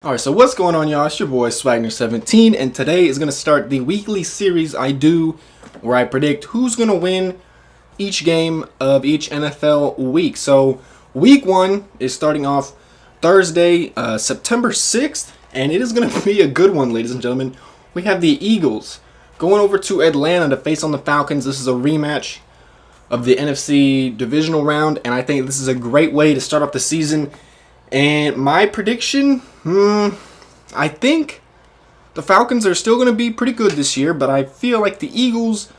Alright, so what's going on, y'all? It's your boy Swagner17, and today is going to start the weekly series I do where I predict who's going to win each game of each NFL week. So, week 1 is starting off Thursday, September 6th, and it is going to be a good one, ladies and gentlemen. We have the Eagles going over to Atlanta to face on the Falcons. This is a rematch of the NFC divisional round, and I think this is a great way to start off the season. And my prediction, I think the Falcons are still going to be pretty good this year, but I feel like the Eagles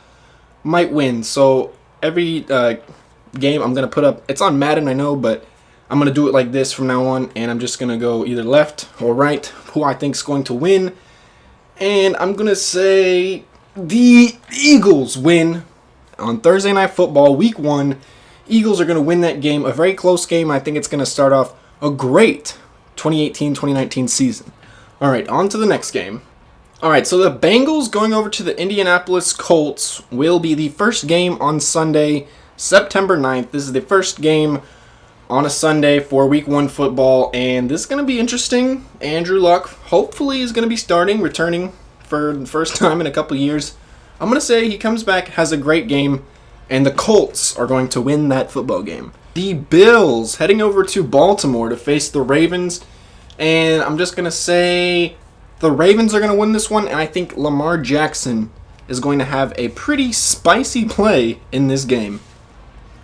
might win. So every game I'm going to put up, it's on Madden, I know, but I'm going to do it like this from now on, and I'm just going to go either left or right, who I think is going to win. And I'm going to say the Eagles win on Thursday Night Football, Week 1. Eagles are going to win that game, a very close game. I think it's going to start off a great 2018-2019 season. Alright, on to the next game. Alright, so the Bengals going over to the Indianapolis Colts will be the first game on Sunday, September 9th. This is the first game on a Sunday for Week 1 football, and this is going to be interesting. Andrew Luck hopefully is going to be returning for the first time in a couple years. I'm going to say he comes back, has a great game, and the Colts are going to win that football game. The Bills heading over to Baltimore to face the Ravens. And I'm just going to say the Ravens are going to win this one. And I think Lamar Jackson is going to have a pretty spicy play in this game.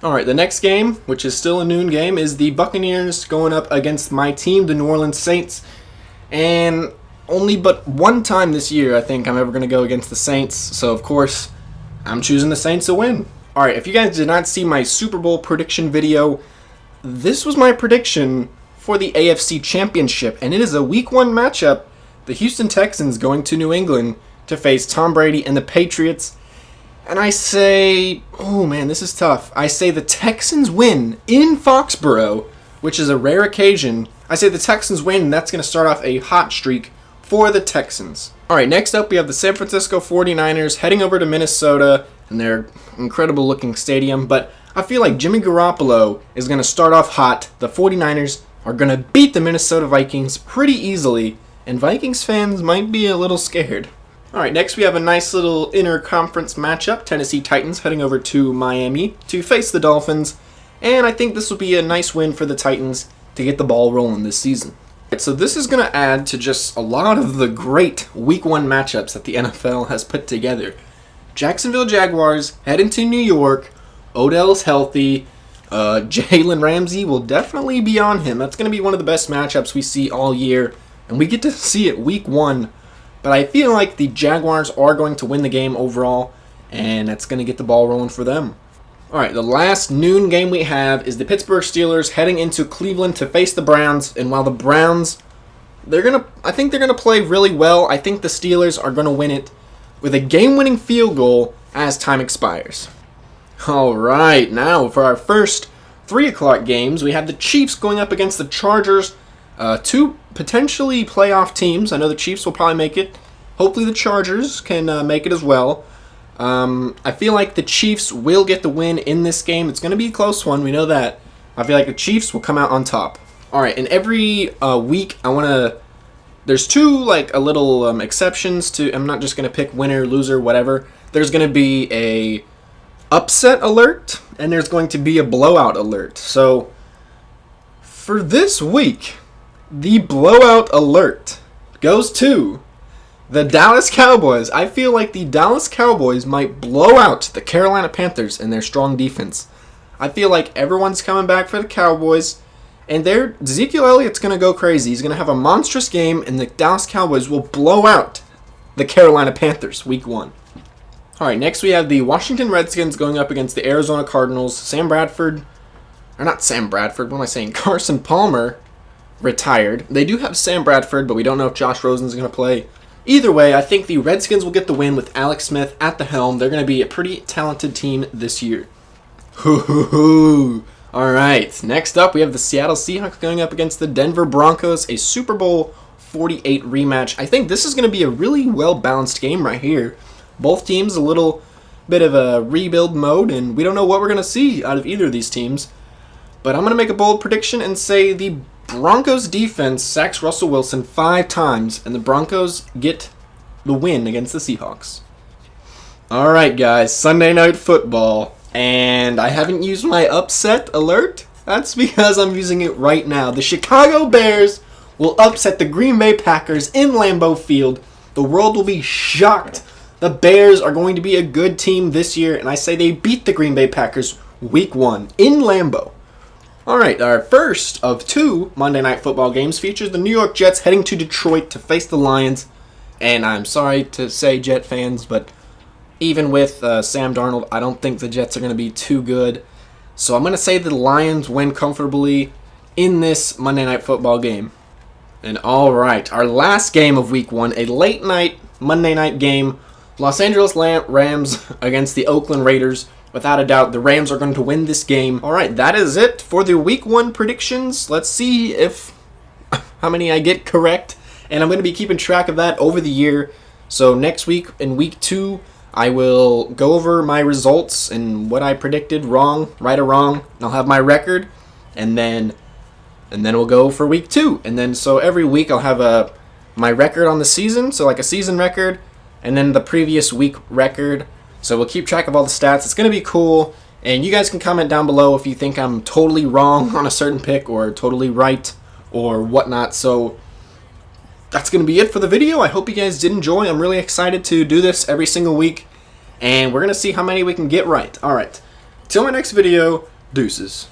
Alright, the next game, which is still a noon game, is the Buccaneers going up against my team, the New Orleans Saints. And only but one time this year I think I'm ever going to go against the Saints. So, of course, I'm choosing the Saints to win. Alright, if you guys did not see my Super Bowl prediction video, this was my prediction for the AFC Championship, and it is a Week 1 matchup. The Houston Texans going to New England to face Tom Brady and the Patriots. And I say, oh man, this is tough. I say the Texans win in Foxborough, which is a rare occasion. I say the Texans win, and that's going to start off a hot streak for the Texans. Alright, next up we have the San Francisco 49ers heading over to Minnesota in their incredible looking stadium, but I feel like Jimmy Garoppolo is going to start off hot. The 49ers are going to beat the Minnesota Vikings pretty easily, and Vikings fans might be a little scared. Alright, next we have a nice little inter-conference matchup. Tennessee Titans heading over to Miami to face the Dolphins, and I think this will be a nice win for the Titans to get the ball rolling this season. So this is going to add to just a lot of the great Week 1 matchups that the NFL has put together. Jacksonville Jaguars heading to New York. Odell's healthy. Jalen Ramsey will definitely be on him. That's going to be one of the best matchups we see all year, and we get to see it Week 1. But I feel like the Jaguars are going to win the game overall, and that's going to get the ball rolling for them. Alright, the last noon game we have is the Pittsburgh Steelers heading into Cleveland to face the Browns. And while the Browns, I think they're going to play really well. I think the Steelers are going to win it with a game-winning field goal as time expires. Alright, now for our first 3 o'clock games, we have the Chiefs going up against the Chargers. Two potentially playoff teams. I know the Chiefs will probably make it. Hopefully the Chargers can make it as well. I feel like the Chiefs will get the win in this game. It's going to be a close one. We know that. I feel like the Chiefs will come out on top. Alright, in every week, there's two, a little exceptions to, I'm not just going to pick winner, loser, whatever. There's going to be a upset alert, and there's going to be a blowout alert. So, for this week, the blowout alert goes to the Dallas Cowboys. I feel like the Dallas Cowboys might blow out the Carolina Panthers and their strong defense. I feel like everyone's coming back for the Cowboys, and Ezekiel Elliott's going to go crazy. He's going to have a monstrous game, and the Dallas Cowboys will blow out the Carolina Panthers Week 1. Alright, next we have the Washington Redskins going up against the Arizona Cardinals. Carson Palmer retired. They do have Sam Bradford, but we don't know if Josh Rosen's going to play. Either way, I think the Redskins will get the win with Alex Smith at the helm. They're going to be a pretty talented team this year. Alright, next up we have the Seattle Seahawks going up against the Denver Broncos, a Super Bowl 48 rematch. I think this is going to be a really well-balanced game right here. Both teams a little bit of a rebuild mode, and we don't know what we're going to see out of either of these teams. But I'm going to make a bold prediction and say the Broncos defense sacks Russell Wilson 5 times, and the Broncos get the win against the Seahawks. All right, guys, Sunday Night Football, and I haven't used my upset alert. That's because I'm using it right now. The Chicago Bears will upset the Green Bay Packers in Lambeau Field. The world will be shocked. The Bears are going to be a good team this year, and I say they beat the Green Bay Packers Week 1 in Lambeau. All right, our first of 2 Monday Night Football games features the New York Jets heading to Detroit to face the Lions. And I'm sorry to say, Jet fans, but even with Sam Darnold, I don't think the Jets are going to be too good. So I'm going to say the Lions win comfortably in this Monday Night Football game. And all right, our last game of Week 1, a late night Monday night game. Los Angeles Rams against the Oakland Raiders. Without a doubt, the Rams are going to win this game. All right, that is it for the Week 1 predictions. Let's see how many I get correct. And I'm going to be keeping track of that over the year. So next week, in Week 2, I will go over my results and what I predicted wrong, right or wrong. And I'll have my record. And then we'll go for Week 2. And then so every week I'll have my record on the season. So like a season record. And then the previous week record. So we'll keep track of all the stats. It's going to be cool. And you guys can comment down below if you think I'm totally wrong on a certain pick or totally right or whatnot. So that's going to be it for the video. I hope you guys did enjoy. I'm really excited to do this every single week. And we're going to see how many we can get right. All right. Till my next video, deuces.